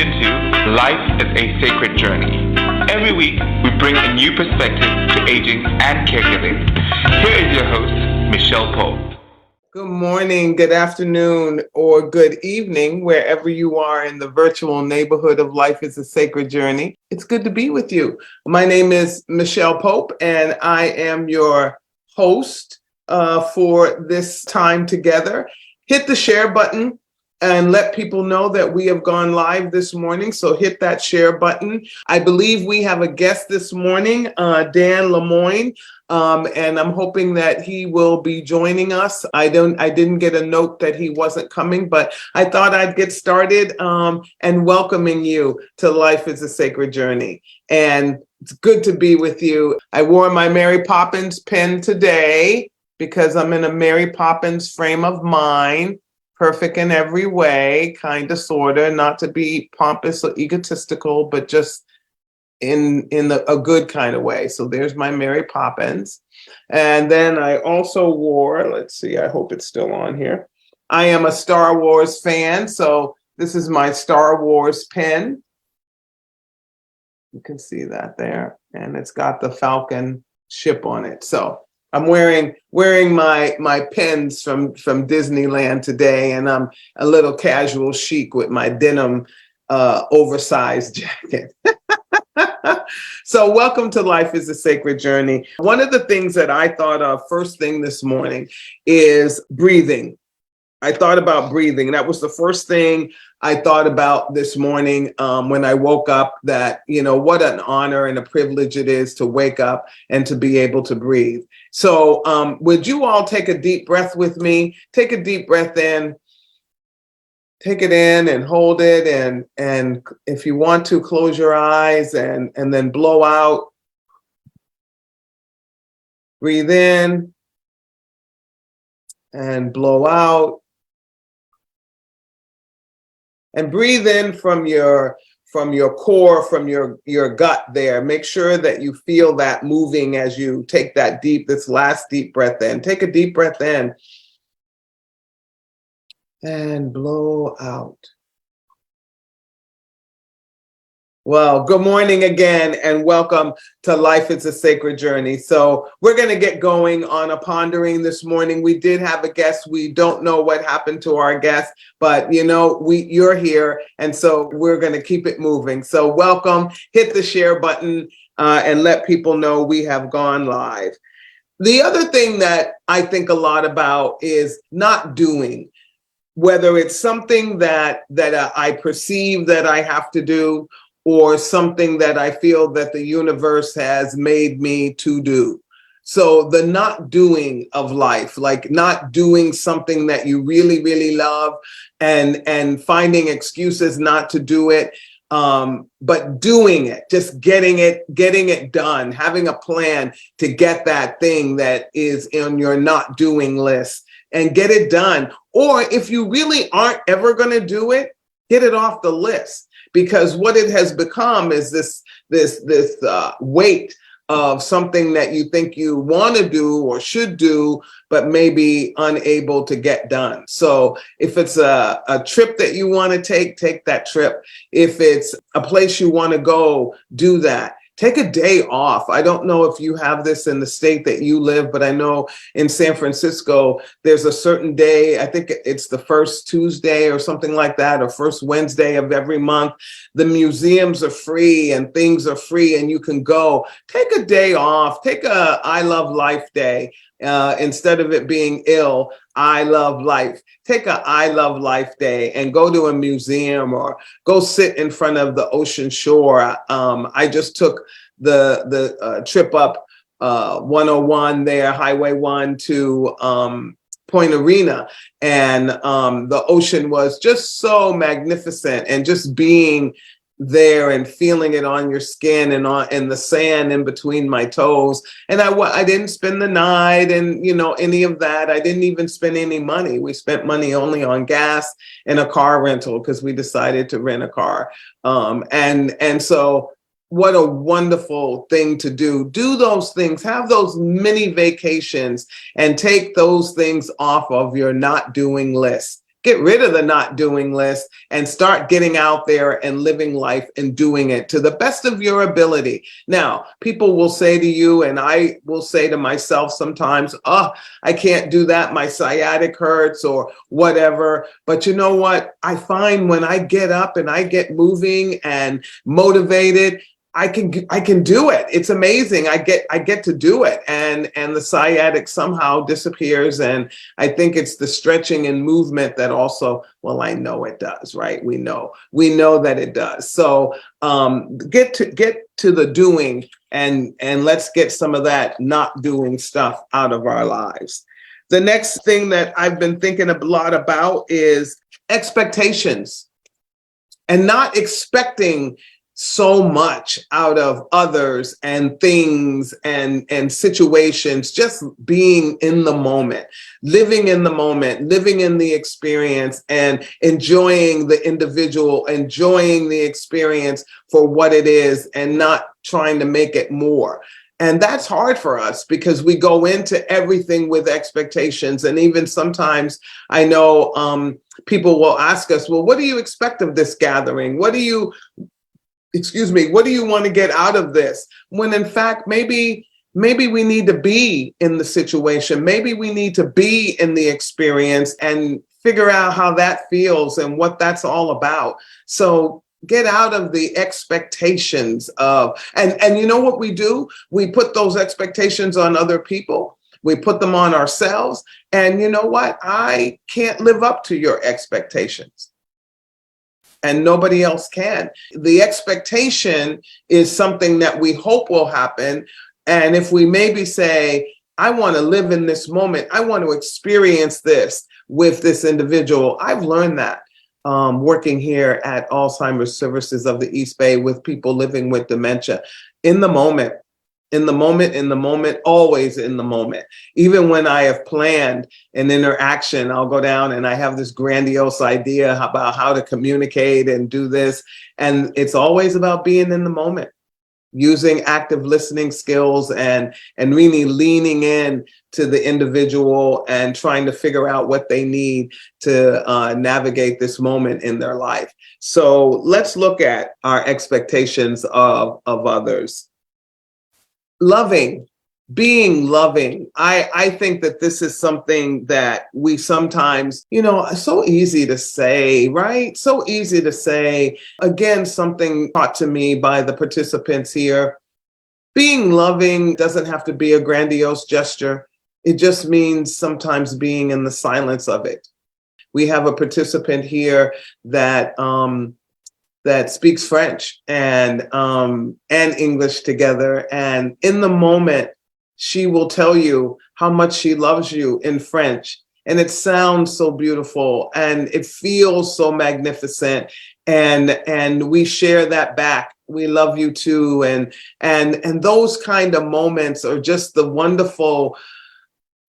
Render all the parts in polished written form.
into Life is a Sacred Journey. Every week, we bring a new perspective to aging and caregiving. Here is your host, Micheal Pope. Good morning, good afternoon, or good evening, wherever you are in the virtual neighborhood of Life is a Sacred Journey. It's good to be with you. My name is Micheal Pope, and I am your host for this time together. Hit the share button and let people know that we have gone live this morning. So hit that share button. I believe we have a guest this morning, Dan Lemoyne. And I'm hoping that he will be joining us. I didn't get a note that he wasn't coming, but I thought I'd get started and welcoming you to Life is a Sacred Journey. And it's good to be with you. I wore my Mary Poppins pen today because I'm in a Mary Poppins frame of mind. Perfect in every way, kind of, sort of, not to be pompous or egotistical, but just in a good kind of way. So there's my Mary Poppins. And then I also wore, let's see, I hope it's still on here. I am a Star Wars fan, so this is my Star Wars pen. You can see that there. And it's got the Falcon ship on it. So I'm wearing my pens from Disneyland today, and I'm a little casual chic with my denim oversized jacket. So welcome to Life is a Sacred Journey. One of the things that I thought of first thing this morning is breathing. I thought about breathing. That was the first thing I thought about this morning when I woke up, that, you know, what an honor and a privilege it is to wake up and to be able to breathe. So would you all take a deep breath with me? Take a deep breath in. Take it in and hold it. And if you want to, close your eyes and then blow out. Breathe in and blow out. And breathe in from your core, from your gut there. Make sure that you feel that moving as you take this last deep breath in. Take a deep breath in and blow out. Well, good morning again, and welcome to Life is a Sacred Journey. So we're going to get going on a pondering this morning. We did have a guest. We don't know what happened to our guest, but you know, you're here, and so we're going to keep it moving. So welcome. Hit the share button and let people know we have gone live. The other thing that I think a lot about is not doing. Whether it's something that I perceive that I have to do, or something that I feel that the universe has made me to do. So the not doing of life, like not doing something that you really, really love and finding excuses not to do it, but doing it, just getting it done, having a plan to get that thing that is in your not doing list and get it done. Or if you really aren't ever going to do it, get it off the list. Because what it has become is this weight of something that you think you want to do or should do, but maybe unable to get done. So if it's a trip that you want to take that trip. If it's a place you want to go, do that. Take a day off. I don't know if you have this in the state that you live, but I know in San Francisco, there's a certain day, I think it's the first Tuesday or something like that, or first Wednesday of every month. The museums are free and things are free and you can go. Take a day off. Take a I Love Life day. Instead of it being ill, I love life. Take a I love life day and go to a museum or go sit in front of the ocean shore. I just took the trip up 101 there, Highway 1 to Point Arena, and the ocean was just so magnificent, and just being there and feeling it on your skin and the sand in between my toes. And I didn't spend the night and, you know, any of that. I didn't even spend any money. We spent money only on gas and a car rental because we decided to rent a car. And so what a wonderful thing to do. Do those things, have those mini vacations and take those things off of your not doing list. Get rid of the not doing list and start getting out there and living life and doing it to the best of your ability. Now, people will say to you, and I will say to myself sometimes, oh, I can't do that. My sciatic hurts or whatever. But you know what? I find when I get up and I get moving and motivated, I can do it. It's amazing. I get to do it, and the sciatic somehow disappears. And I think it's the stretching and movement that also. Well, I know it does, right? We know that it does. So get to the doing, and let's get some of that not doing stuff out of our lives. The next thing that I've been thinking a lot about is expectations, and not expecting so much out of others and things and situations, just being in the moment, living in the experience, and enjoying the individual, enjoying the experience for what it is, and not trying to make it more. And that's hard for us because we go into everything with expectations. And even sometimes I know people will ask us, well, what do you expect of this gathering? What do you want to get out of this? When in fact, maybe we need to be in the situation. Maybe we need to be in the experience and figure out how that feels and what that's all about. So get out of the expectations of, and you know what we do? We put those expectations on other people. We put them on ourselves. And you know what? I can't live up to your expectations. And nobody else can. The expectation is something that we hope will happen. And if we maybe say, I want to live in this moment, I want to experience this with this individual. I've learned that working here at Alzheimer's Services of the East Bay with people living with dementia. In the moment, always in the moment. Even when I have planned an interaction, I'll go down and I have this grandiose idea about how to communicate and do this. And it's always about being in the moment, using active listening skills and really leaning in to the individual and trying to figure out what they need to navigate this moment in their life. So let's look at our expectations of others. Being loving. I think that this is something that we sometimes, so easy to say, right? So easy to say. Again, something taught to me by the participants here. Being loving doesn't have to be a grandiose gesture. It just means sometimes being in the silence of it. We have a participant here that speaks French and English together. And in the moment, she will tell you how much she loves you in French. And it sounds so beautiful and it feels so magnificent. And we share that back. We love you too. And those kind of moments are just the wonderful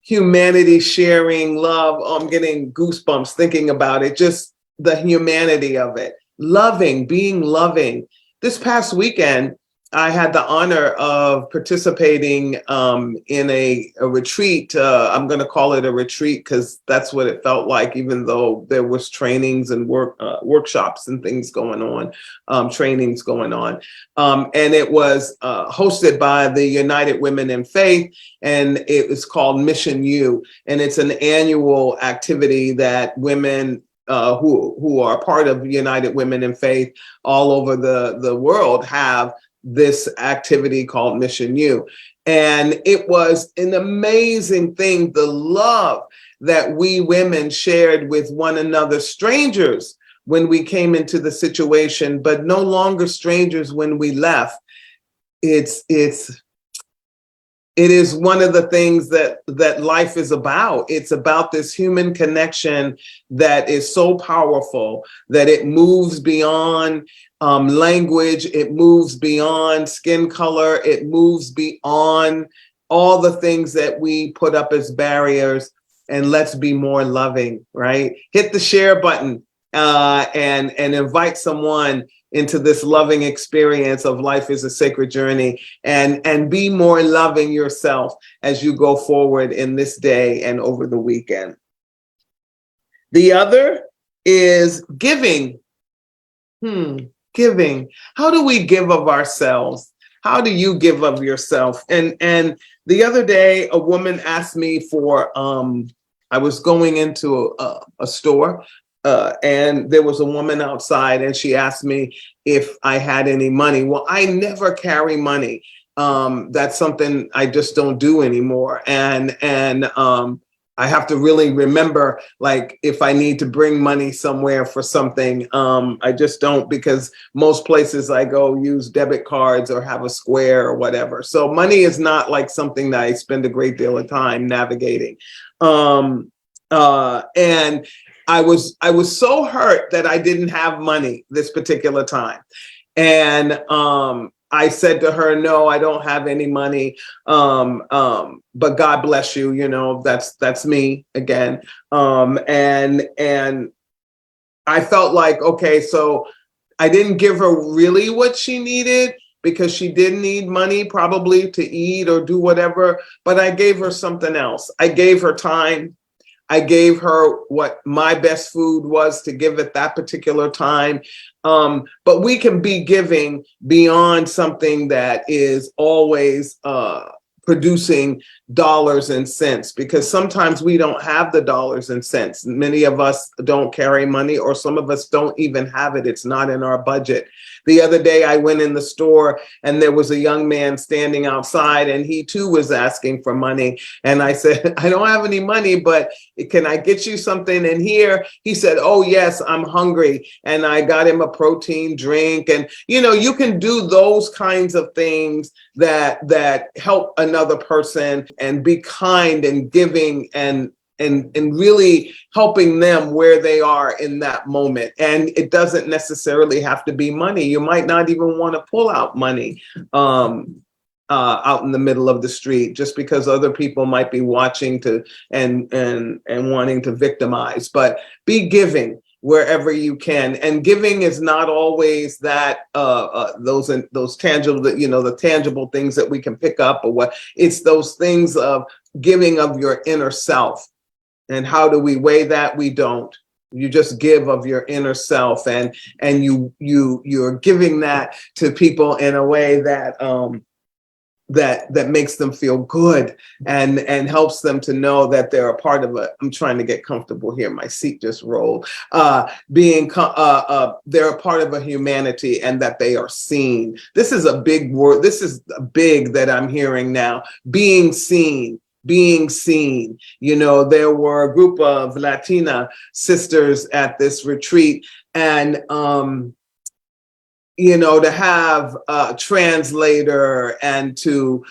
humanity sharing love. Oh, I'm getting goosebumps thinking about it, just the humanity of it. Being loving. This past weekend, I had the honor of participating in a retreat. I'm going to call it a retreat because that's what it felt like, even though there was trainings and workshops and things going on, trainings going on. And it was hosted by the United Women in Faith, and it was called Mission U. And it's an annual activity that women who are part of United Women in Faith all over the world have this activity called Mission U. And it was an amazing thing, the love that we women shared with one another, strangers when we came into the situation, but no longer strangers when we left. It is one of the things that life is about. It's about this human connection that is so powerful that it moves beyond language, it moves beyond skin color, it moves beyond all the things that we put up as barriers. And let's be more loving, right? Hit the share button and invite someone into this loving experience of life is a sacred journey, and be more loving yourself as you go forward in this day and over the weekend. The other is giving. Giving. How do we give of ourselves? How do you give of yourself? And the other day, a woman asked me for, I was going into a store, and there was a woman outside, and she asked me if I had any money. Well, I never carry money. That's something I just don't do anymore. And I have to really remember, like, if I need to bring money somewhere for something, I just don't, because most places I go use debit cards or have a Square or whatever. So money is not like something that I spend a great deal of time navigating. And I was so hurt that I didn't have money this particular time. And I said to her, no, I don't have any money. But God bless you. You know, that's me again. And I felt like, okay, so I didn't give her really what she needed, because she did need money probably to eat or do whatever, but I gave her something else. I gave her time. I gave her what my best food was to give at that particular time. But we can be giving beyond something that is always producing dollars and cents, because sometimes we don't have the dollars and cents. Many of us don't carry money, or some of us don't even have it. It's not in our budget. The other day I went in the store and there was a young man standing outside, and he too was asking for money. And I said, I don't have any money, but can I get you something in here? He said, oh yes, I'm hungry. And I got him a protein drink. And, you know, you can do those kinds of things that help another person, and be kind and giving and really helping them where they are in that moment. And it doesn't necessarily have to be money. You might not even want to pull out money out in the middle of the street, just because other people might be watching to and wanting to victimize. But be giving wherever you can. And giving is not always that those tangible, you know, the tangible things that we can pick up or what. It's those things of giving of your inner self. And how do we weigh that? We don't. You just give of your inner self, and you're giving that to people in a way that that makes them feel good, and helps them to know that they're a part of I'm trying to get comfortable here. My seat just rolled. They're a part of a humanity, and that they are seen. This is a big word. This is big that I'm hearing now. Being seen. Being seen. You know, there were a group of Latina sisters at this retreat, and you know, to have a translator and to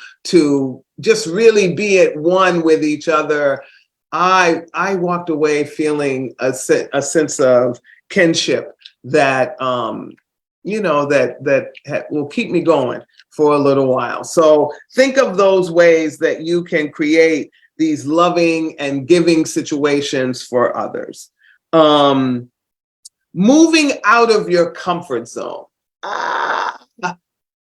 just really be at one with each other, I walked away feeling a sense of kinship that you know, that will keep me going for a little while. So think of those ways that you can create these loving and giving situations for others. Moving out of your comfort zone.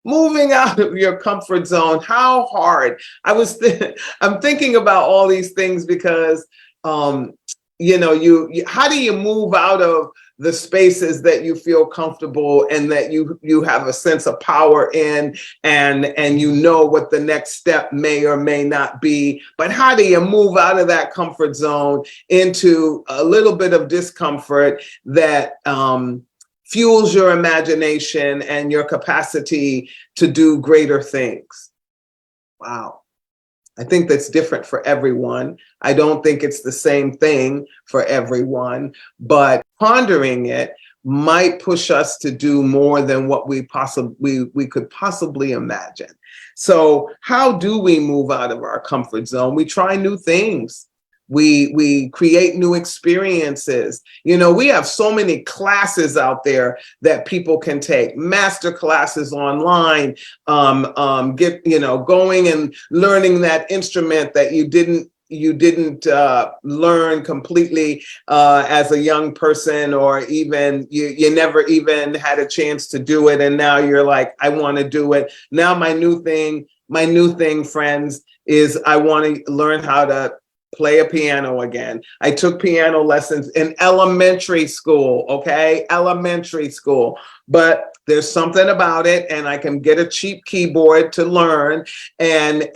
Moving out of your comfort zone. How hard? I'm thinking about all these things because, you know, how do you move out of the spaces that you feel comfortable and that you have a sense of power in, and you know what the next step may or may not be, but how do you move out of that comfort zone into a little bit of discomfort that fuels your imagination and your capacity to do greater things? Wow. I think that's different for everyone. I don't think it's the same thing for everyone, but pondering it might push us to do more than what we could possibly imagine. So how do we move out of our comfort zone? We try new things. We create new experiences. You know, we have so many classes out there that people can take, master classes online, going and learning that instrument that you didn't learn completely as a young person, or even you never even had a chance to do it, and now you're like, I want to do it. Now my new thing, friends, is I want to learn how to play a piano again. I took piano lessons in elementary school, okay? Elementary school. But there's something about it, and I can get a cheap keyboard to learn, and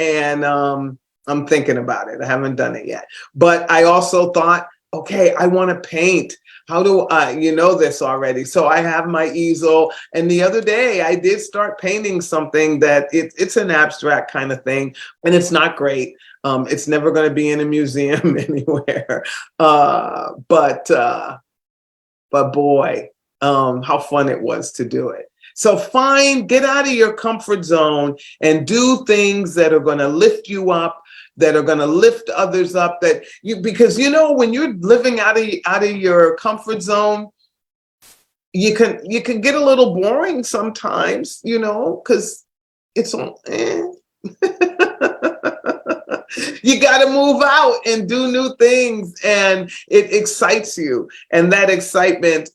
I'm thinking about it. I haven't done it yet. But I also thought, okay, I want to paint. How do I, you know this already. So I have my easel. And the other day I did start painting something that it's an abstract kind of thing. And it's not great. It's never going to be in a museum anywhere. But boy, how fun it was to do it. So get out of your comfort zone and do things that are going to lift you up, that are going to lift others up, because you know, when you're living out of your comfort zone, you can get a little boring sometimes, you know, because it's on. You got to move out and do new things, and it excites you, and that excitement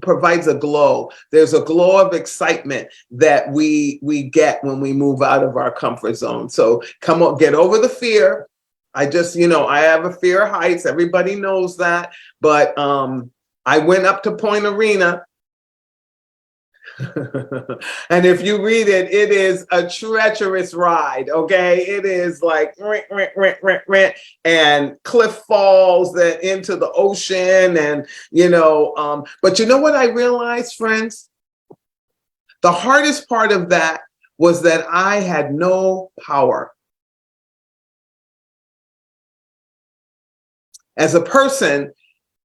provides a glow. There's a glow of excitement that we get when we move out of our comfort zone. So come on, get over the fear. I have a fear of heights. Everybody knows that. But I went up to Point Arena. And if you read it, it is a treacherous ride, okay? It is like and cliff falls that into the ocean, and but you know what I realized, friends? The hardest part of that was that I had no power. As a person,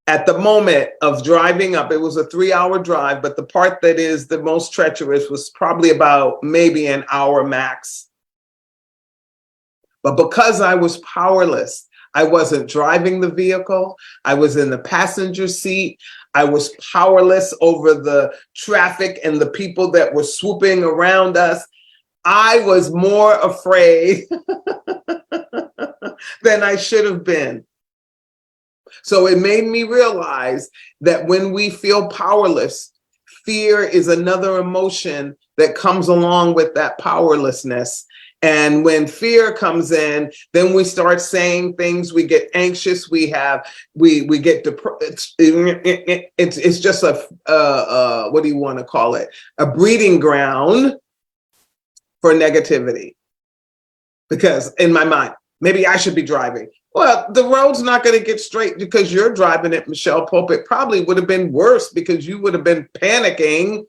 at the moment of driving up, it was a 3-hour drive, but the part that is the most treacherous was probably about maybe an hour max. But because I was powerless, I wasn't driving the vehicle. I was in the passenger seat. I was powerless over the traffic and the people that were swooping around us. I was more afraid than I should have been. So it made me realize that when we feel powerless, fear is another emotion that comes along with that powerlessness. And when fear comes in, then we start saying things, we get anxious, we get depressed. It's just what do you want to call it? A breeding ground for negativity. Because in my mind, maybe I should be driving. Well, the road's not going to get straight because you're driving it, Micheal Pope. It probably would have been worse because you would have been panicking.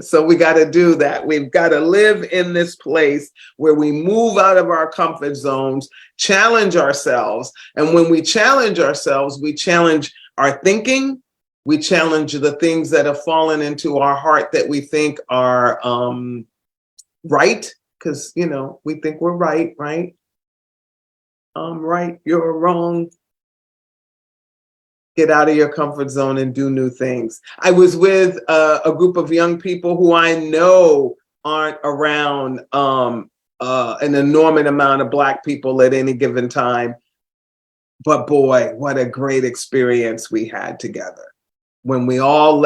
So we got to do that. We've got to live in this place where we move out of our comfort zones, challenge ourselves. And when we challenge ourselves, we challenge our thinking. We challenge the things that have fallen into our heart that we think are right. Because, we think we're right? I'm right, you're wrong. Get out of your comfort zone and do new things. I was with a group of young people who I know aren't around an enormous amount of Black people at any given time. But boy, what a great experience we had together. When we all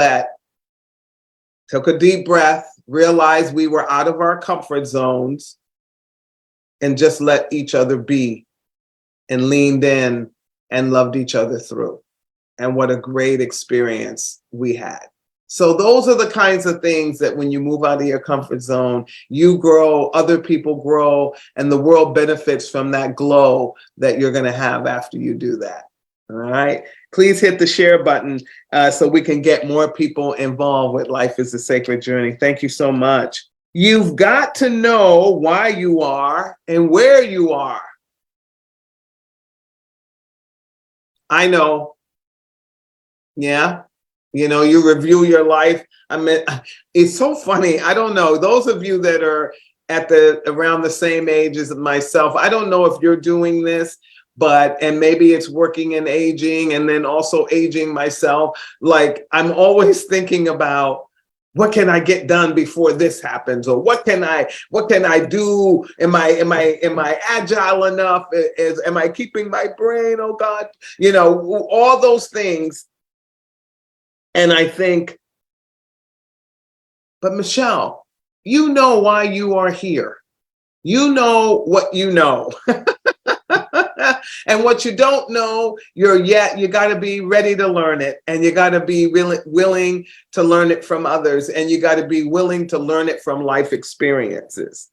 took a deep breath, realized we were out of our comfort zones, and just let each other be, and leaned in and loved each other through. And what a great experience we had. So those are the kinds of things that when you move out of your comfort zone, you grow, other people grow, and the world benefits from that glow that you're going to have after you do that. All right. Please hit the share button so we can get more people involved with Life is a Sacred Journey. Thank you so much. You've got to know why you are and where you are. I know. Yeah. You review your life. I mean, it's so funny. I don't know. Those of you that are around the same age as myself, I don't know if you're doing this, and maybe it's working in aging and then also aging myself. Like, I'm always thinking about, what can I get done before this happens? Or what can I do? Am I agile enough? Am I keeping my brain? Oh God, all those things. And I think, but Micheal, you know why you are here. You know what you know. And what you don't know, you got to be ready to learn it, and you got to be willing to learn it from others, and you got to be willing to learn it from life experiences.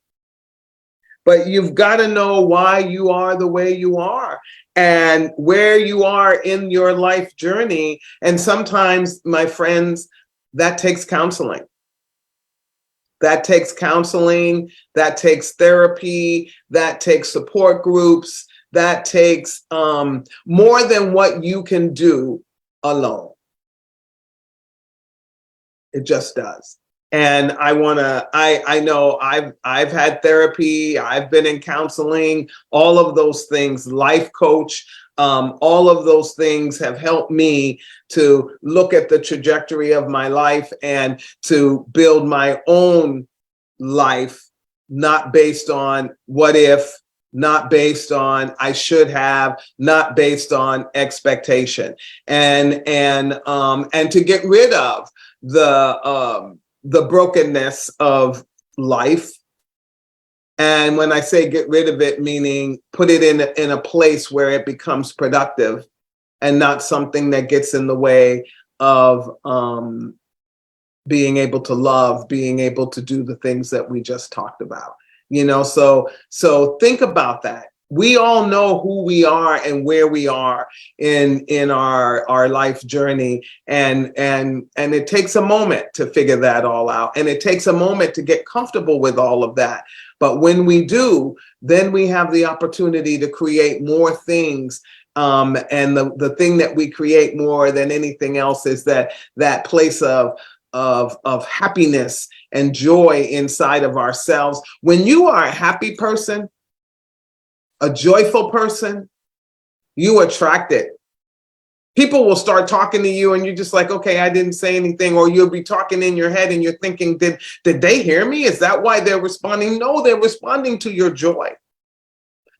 But you've got to know why you are the way you are and where you are in your life journey. And sometimes, my friends, that takes counseling. That takes counseling, that takes therapy, that takes support groups, that takes more than what you can do alone. It just does. And I know I've had therapy, I've been in counseling, all of those things, life coach, all of those things have helped me to look at the trajectory of my life and to build my own life, not based on what if, not based on I should have, not based on expectation, and to get rid of the brokenness of life. And when I say get rid of it, meaning put it in a place where it becomes productive and not something that gets in the way of being able to love, being able to do the things that we just talked about. So think about that. We all know who we are and where we are in our life journey, and it takes a moment to figure that all out, and it takes a moment to get comfortable with all of that. But when we do, then we have the opportunity to create more things. And the thing that we create more than anything else is that place of happiness and joy inside of ourselves. When you are a happy person, a joyful person, you attract it. People will start talking to you and you're just like, okay, I didn't say anything. Or you'll be talking in your head and you're thinking, did they hear me? Is that why they're responding? No, they're responding to your joy.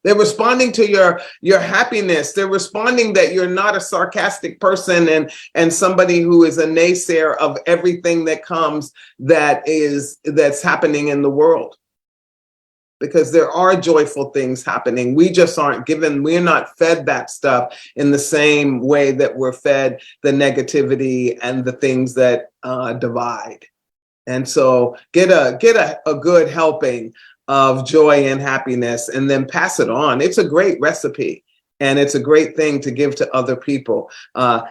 They're responding to your happiness. They're responding that you're not a sarcastic person and somebody who is a naysayer of everything that comes that's happening in the world. Because there are joyful things happening. We just aren't given, we're not fed that stuff in the same way that we're fed the negativity and the things that divide. And so get a good helping of joy and happiness, and then pass it on. It's a great recipe, and it's a great thing to give to other people.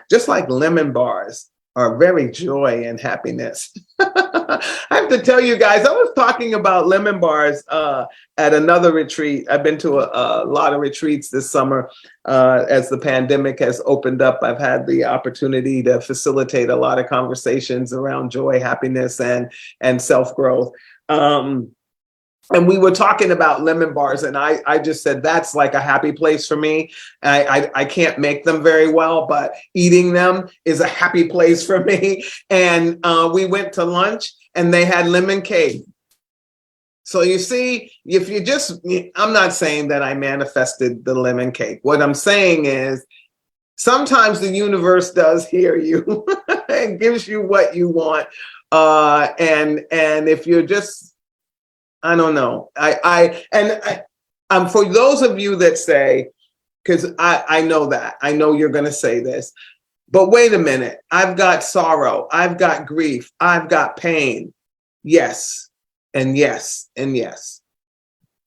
Just like lemon bars are very joy and happiness. I have to tell you guys, I was talking about lemon bars at another retreat. I've been to a lot of retreats this summer. As the pandemic has opened up, I've had the opportunity to facilitate a lot of conversations around joy, happiness, and self-growth. And we were talking about lemon bars, and I just said, that's like a happy place for me. I can't make them very well, but eating them is a happy place for me. And we went to lunch and they had lemon cake. So you see, I'm not saying that I manifested the lemon cake. What I'm saying is sometimes the universe does hear you and gives you what you want. And if you're just, I don't know. For those of you that say, because I know that, I know you're going to say this, but wait a minute, I've got sorrow, I've got grief, I've got pain. Yes, and yes, and yes.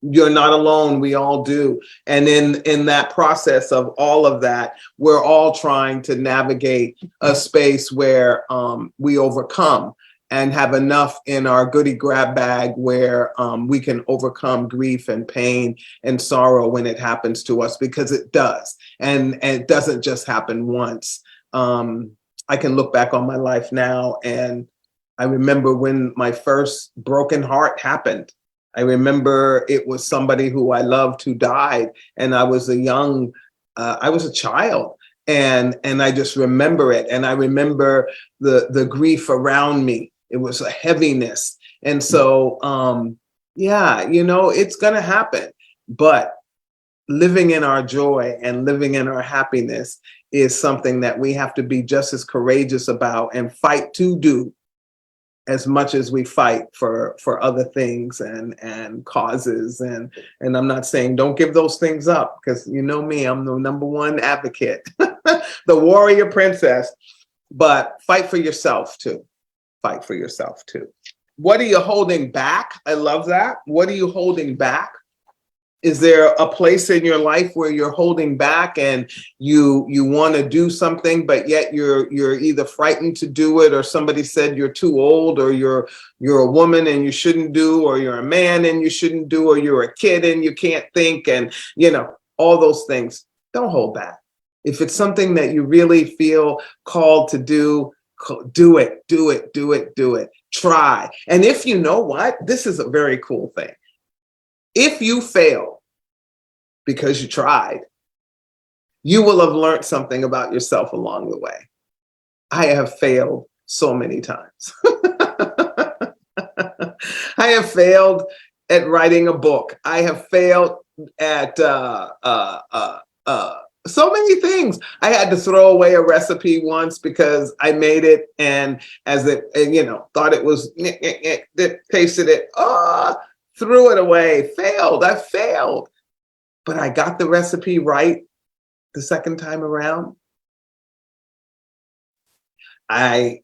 You're not alone. We all do. And in that process of all of that, we're all trying to navigate a space where we overcome and have enough in our goodie grab bag where we can overcome grief and pain and sorrow when it happens to us, because it does. And it doesn't just happen once. I can look back on my life now, and I remember when my first broken heart happened. I remember it was somebody who I loved who died, and I was a child. And I just remember it. And I remember the grief around me. It was a heaviness. And so, it's going to happen. But living in our joy and living in our happiness is something that we have to be just as courageous about and fight to do as much as we fight for other things and causes. And I'm not saying don't give those things up, because you know me, I'm the number one advocate, the warrior princess. But fight for yourself too. Fight for yourself too. What are you holding back? I love that. What are you holding back? Is there a place in your life where you're holding back and you want to do something, but yet you're either frightened to do it, or somebody said you're too old, or you're a woman and you shouldn't do, or you're a man and you shouldn't do, or you're a kid and you can't think, and all those things. Don't hold back. If it's something that you really feel called to do, do it. Try. And if you know what, this is a very cool thing. If you fail because you tried, you will have learned something about yourself along the way. I have failed so many times. I have failed at writing a book. I have failed at so many things. I had to throw away a recipe once because I made it, and thought it was, tasted it. Threw it away, failed. I failed. But I got the recipe right the second time around. I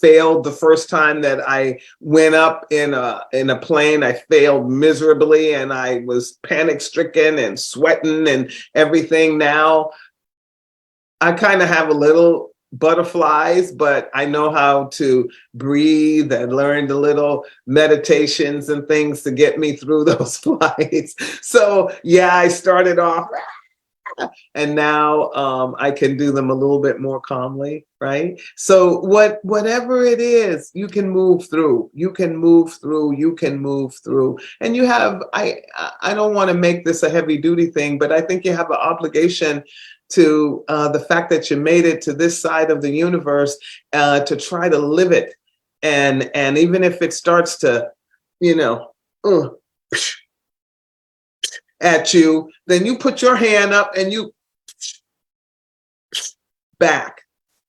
failed the first time that I went up in a plane. I failed miserably, and I was panic stricken and sweating and everything. Now I kind of have a little butterflies, but I know how to breathe and learned a little meditations and things to get me through those flights. So yeah, I started off, and now I can do them a little bit more calmly, right? So whatever it is, you can move through. You can move through. And you have, I don't want to make this a heavy duty thing, but I think you have an obligation to the fact that you made it to this side of the universe, to try to live it. And even if it starts to, at you, then you put your hand up and you back.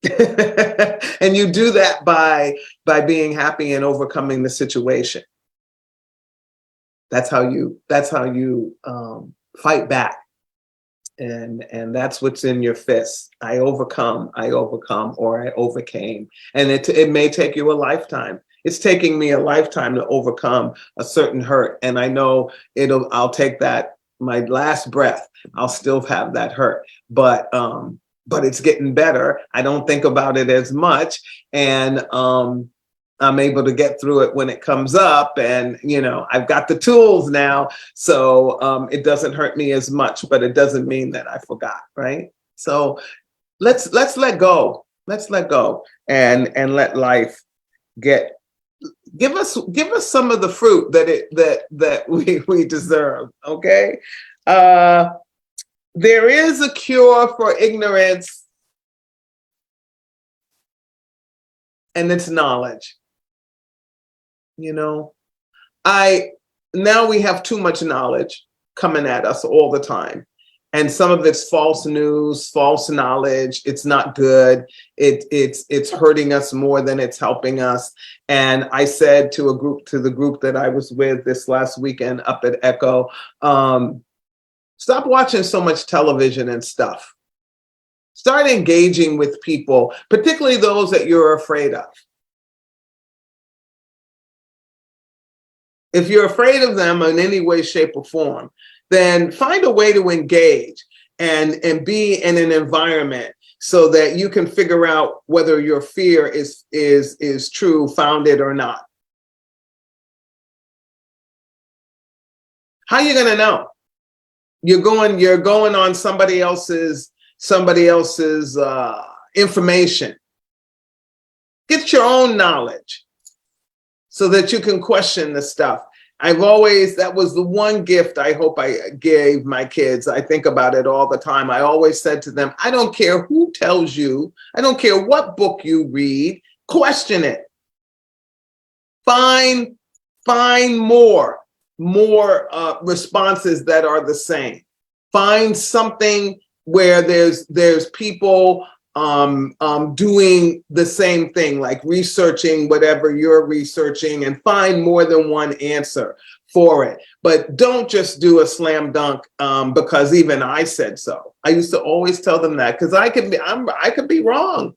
And you do that by being happy and overcoming the situation. That's how you fight back. And that's what's in your fists. I overcome, or I overcame. And it may take you a lifetime. It's taking me a lifetime to overcome a certain hurt. And I know I'll take that, my last breath, I'll still have that hurt. But it's getting better. I don't think about it as much. And I'm able to get through it when it comes up, and I've got the tools now, so it doesn't hurt me as much. But it doesn't mean that I forgot, right? So let's let go. Let's let go and let life give us some of the fruit that we deserve. Okay, there is a cure for ignorance, and it's knowledge. Now we have too much knowledge coming at us all the time. And some of it's false news, false knowledge. It's not good. It's hurting us more than it's helping us. And I said to the group that I was with this last weekend up at Echo, stop watching so much television and stuff. Start engaging with people, particularly those that you're afraid of. If you're afraid of them in any way, shape, or form, then find a way to engage and be in an environment so that you can figure out whether your fear is true, founded, or not. How are you going to know? You're going on somebody else's information. Get your own knowledge so that you can question the stuff. That was the one gift I hope I gave my kids. I think about it all the time. I always said to them, I don't care who tells you, I don't care what book you read, question it. Find more responses that are the same. Find something where there's people doing the same thing, like researching whatever you're researching and find more than one answer for it. But don't just do a slam dunk because even I said so. I used to always tell them that because I could be wrong.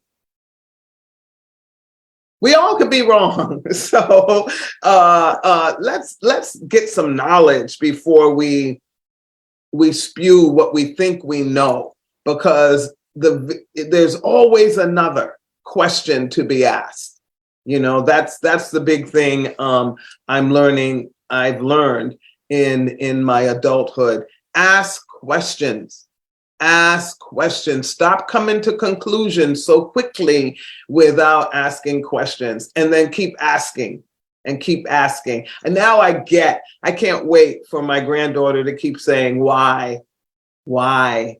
We all could be wrong. So let's get some knowledge before we spew what we think we know, because there's always another question to be asked. That's the big thing I've learned in my adulthood. Ask questions. Ask questions. Stop coming to conclusions so quickly without asking questions, and then keep asking and keep asking. And now I can't wait for my granddaughter to keep saying, why, why,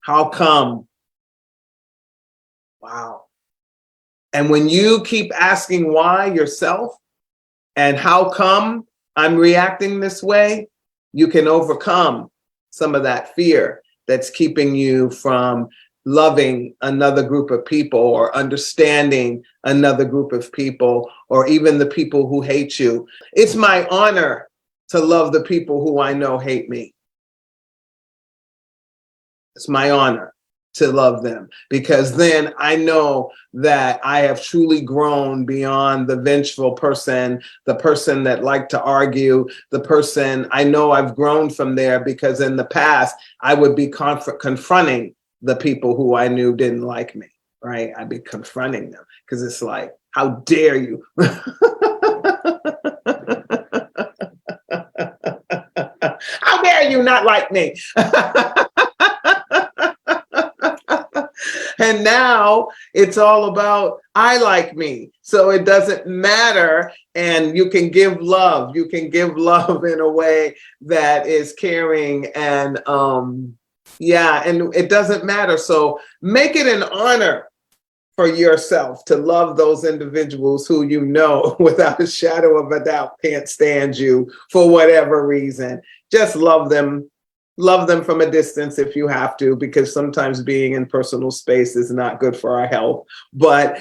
how come? Wow. And when you keep asking why yourself and how come I'm reacting this way, you can overcome some of that fear that's keeping you from loving another group of people or understanding another group of people, or even the people who hate you. It's my honor to love the people who I know hate me. It's my honor to love them, because then I know that I have truly grown beyond the vengeful person, the person that liked to argue, the person. I know I've grown from there, because in the past I would be confronting the people who I knew didn't like me, right? I'd be confronting them because it's like, how dare you? How dare you not like me? And now it's all about, I like me. So it doesn't matter. And you can give love. You can give love in a way that is caring. And and it doesn't matter. So make it an honor for yourself to love those individuals who you know without a shadow of a doubt can't stand you for whatever reason. Just love them. Love them from a distance if you have to, because sometimes being in personal space is not good for our health, but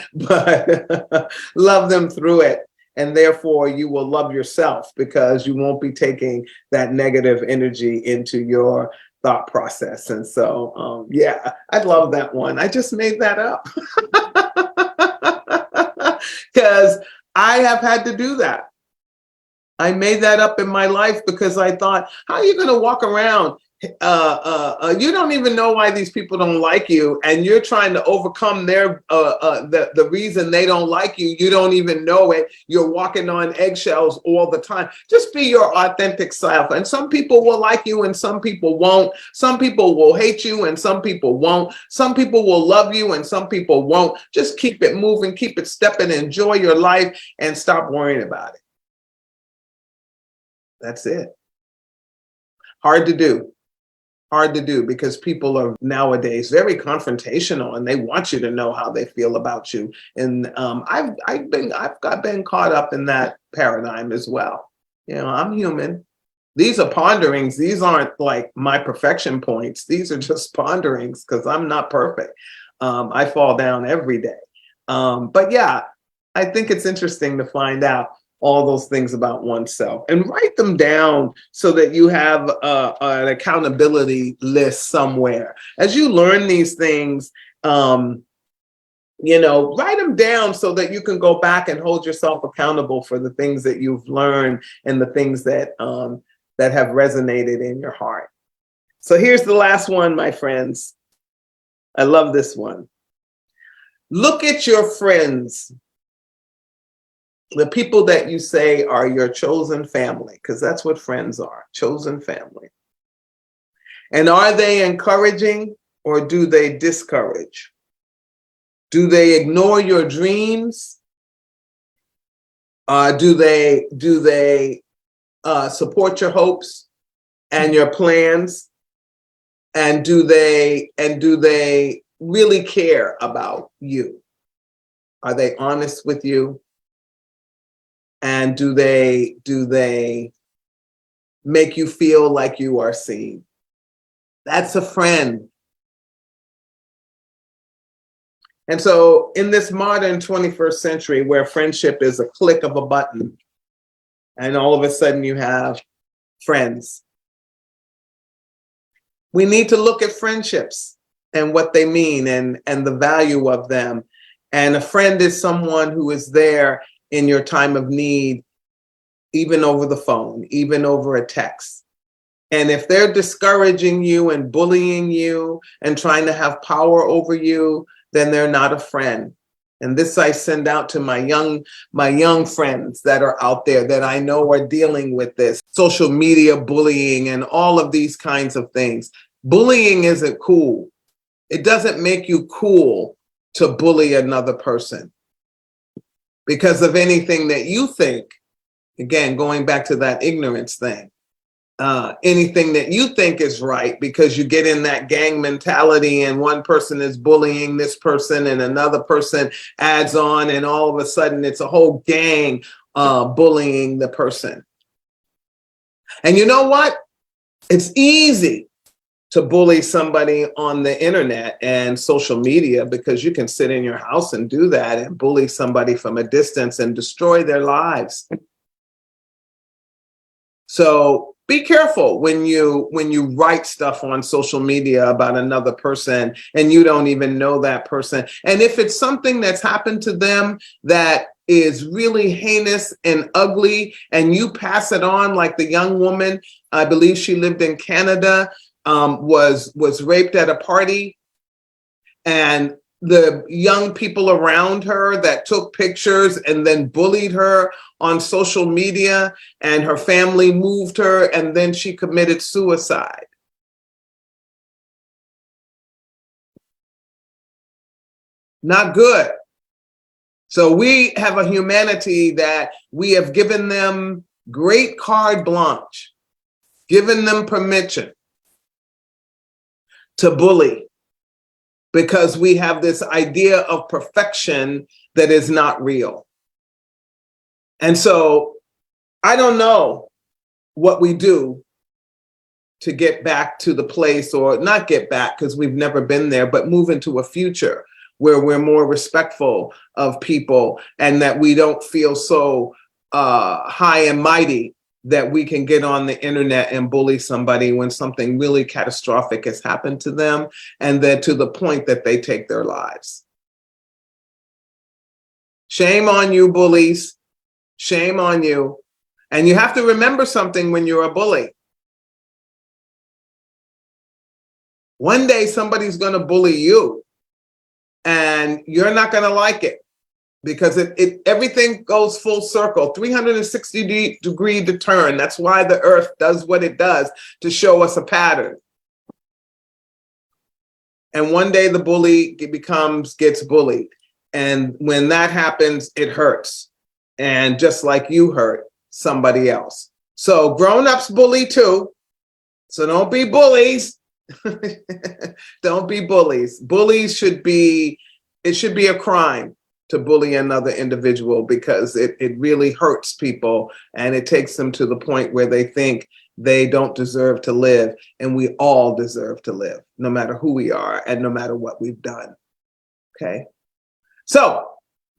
love them through it. And therefore you will love yourself, because you won't be taking that negative energy into your thought process. And so, I love that one. I just made that up because I have had to do that. I made that up in my life because I thought, how are you going to walk around? You don't even know why these people don't like you, and you're trying to overcome the reason they don't like you. You don't even know it. You're walking on eggshells all the time. Just be your authentic self. And some people will like you and some people won't. Some people will hate you and some people won't. Some people will love you and some people won't. Just keep it moving, keep it stepping, enjoy your life, and stop worrying about it. That's it. Hard to do because people are nowadays very confrontational and they want you to know how they feel about you. And I've been caught up in that paradigm as well. I'm human. These are ponderings. These aren't like my perfection points. These are just ponderings because I'm not perfect. I fall down every day. But yeah, I think it's interesting to find out all those things about oneself and write them down so that you have an accountability list somewhere. As you learn these things, write them down so that you can go back and hold yourself accountable for the things that you've learned and the things that have resonated in your heart. So here's the last one, my friends. I love this one. Look at your friends, the people that you say are your chosen family, because that's what friends are, chosen family. And are they encouraging or do they discourage? Do they ignore your dreams? Do they support your hopes and your plans? And do they really care about you? Are they honest with you? And do they make you feel like you are seen? That's a friend. And so in this modern 21st century where friendship is a click of a button and all of a sudden you have friends, we need to look at friendships and what they mean and the value of them. And a friend is someone who is there in your time of need, even over the phone, even over a text. And if they're discouraging you and bullying you and trying to have power over you, then they're not a friend. And this I send out to my young friends that are out there that I know are dealing with this social media bullying and all of these kinds of things. Bullying isn't cool. It doesn't make you cool to bully another person because of anything that you think. Again, going back to that ignorance thing. Anything that you think is right because you get in that gang mentality and one person is bullying this person and another person adds on and all of a sudden it's a whole gang bullying the person. And you know what? It's easy to bully somebody on the internet and social media because you can sit in your house and do that and bully somebody from a distance and destroy their lives. So be careful when you write stuff on social media about another person and you don't even know that person. And if it's something that's happened to them that is really heinous and ugly and you pass it on, like the young woman, I believe she lived in Canada, was raped at a party, and the young people around her that took pictures and then bullied her on social media, and her family moved her, and then she committed suicide. Not good. So we have a humanity that we have given them great carte blanche, given them permission to bully, because we have this idea of perfection that is not real. And so I don't know what we do to get back to the place, or not get back because we've never been there, but move into a future where we're more respectful of people and that we don't feel so high and mighty that we can get on the internet and bully somebody when something really catastrophic has happened to them, and then to the point that they take their lives. Shame on you, bullies. Shame on you. And you have to remember something when you're a bully. One day somebody's going to bully you and you're not going to like it, because everything goes full circle, 360-degree turn. That's why the earth does what it does, to show us a pattern. And one day the bully gets bullied. And when that happens, it hurts. And just like you hurt somebody else. So grown-ups bully too. So don't be bullies. Don't be bullies. Bullies should be a crime to bully another individual, because it really hurts people and it takes them to the point where they think they don't deserve to live. And we all deserve to live, no matter who we are and no matter what we've done. Okay. So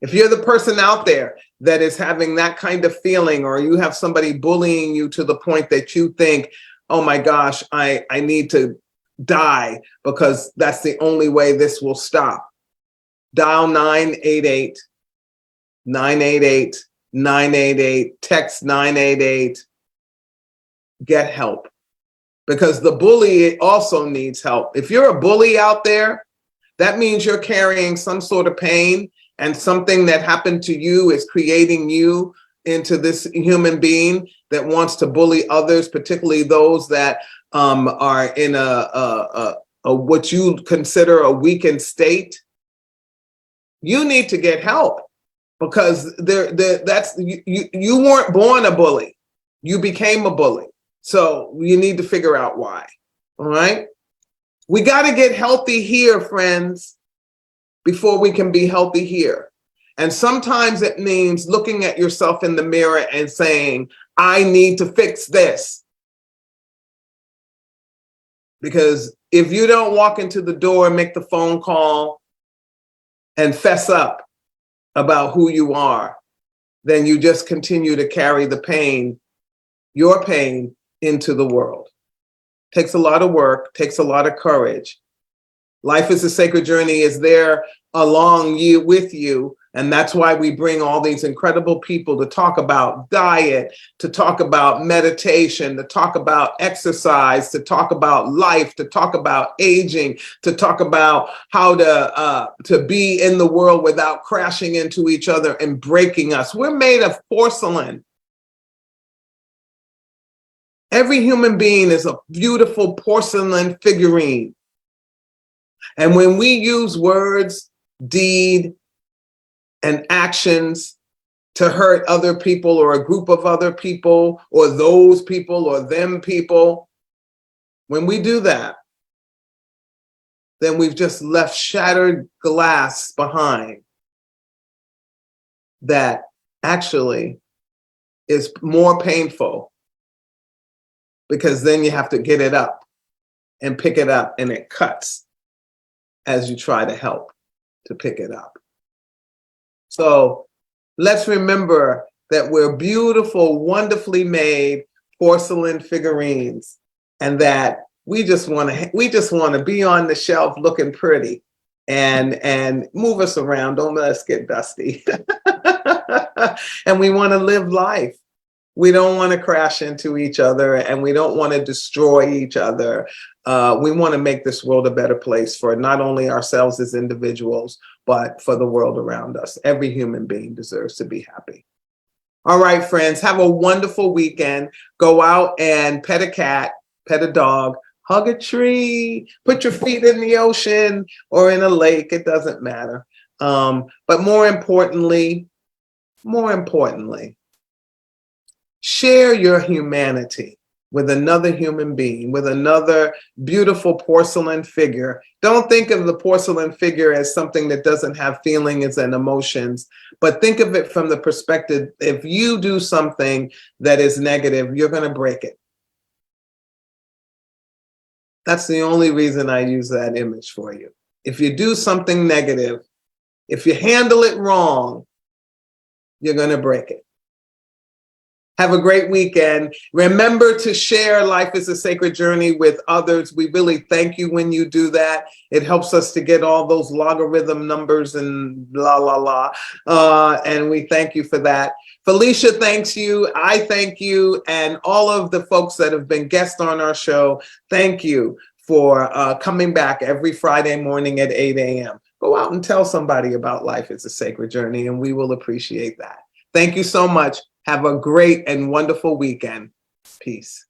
if you're the person out there that is having that kind of feeling, or you have somebody bullying you to the point that you think, oh my gosh, I need to die because that's the only way this will stop, dial 988, 988, 988, text 988, get help. Because the bully also needs help. If you're a bully out there, that means you're carrying some sort of pain, and something that happened to you is creating you into this human being that wants to bully others, particularly those that are in a what you consider a weakened state. You need to get help, because you weren't born a bully. You became a bully. So you need to figure out why. All right. We got to get healthy here, friends, before we can be healthy here. And sometimes it means looking at yourself in the mirror and saying, I need to fix this. Because if you don't walk into the door and make the phone call, and fess up about who you are, then you just continue to carry the pain, your pain, into the world. Takes a lot of work, takes a lot of courage. Life is a Sacred Journey is there along you, with you. And that's why we bring all these incredible people to talk about diet, to talk about meditation, to talk about exercise, to talk about life, to talk about aging, to talk about how to be in the world without crashing into each other and breaking us. We're made of porcelain. Every human being is a beautiful porcelain figurine. And when we use words, deed, and actions to hurt other people or a group of other people or those people or them people, when we do that, then we've just left shattered glass behind that actually is more painful, because then you have to get it up and pick it up, and it cuts as you try to help to pick it up. So let's remember that we're beautiful, wonderfully made porcelain figurines, and that we just want to be on the shelf looking pretty and move us around. Don't let us get dusty. And we want to live life. We don't want to crash into each other, and we don't want to destroy each other. We want to make this world a better place for not only ourselves as individuals, but for the world around us. Every human being deserves to be happy. All right, friends, have a wonderful weekend. Go out and pet a cat, pet a dog, hug a tree, put your feet in the ocean or in a lake. It doesn't matter. But more importantly, share your humanity with another human being, with another beautiful porcelain figure. Don't think of the porcelain figure as something that doesn't have feelings and emotions, but think of it from the perspective, if you do something that is negative, you're going to break it. That's the only reason I use that image for you. If you do something negative, if you handle it wrong, you're going to break it. Have a great weekend. Remember to share Life is a Sacred Journey with others. We really thank you when you do that. It helps us to get all those logarithm numbers and blah, blah, blah. And we thank you for that. Felicia thanks you. I thank you. And all of the folks that have been guests on our show, thank you for coming back every Friday morning at 8 a.m. Go out and tell somebody about Life is a Sacred Journey, and we will appreciate that. Thank you so much. Have a great and wonderful weekend. Peace.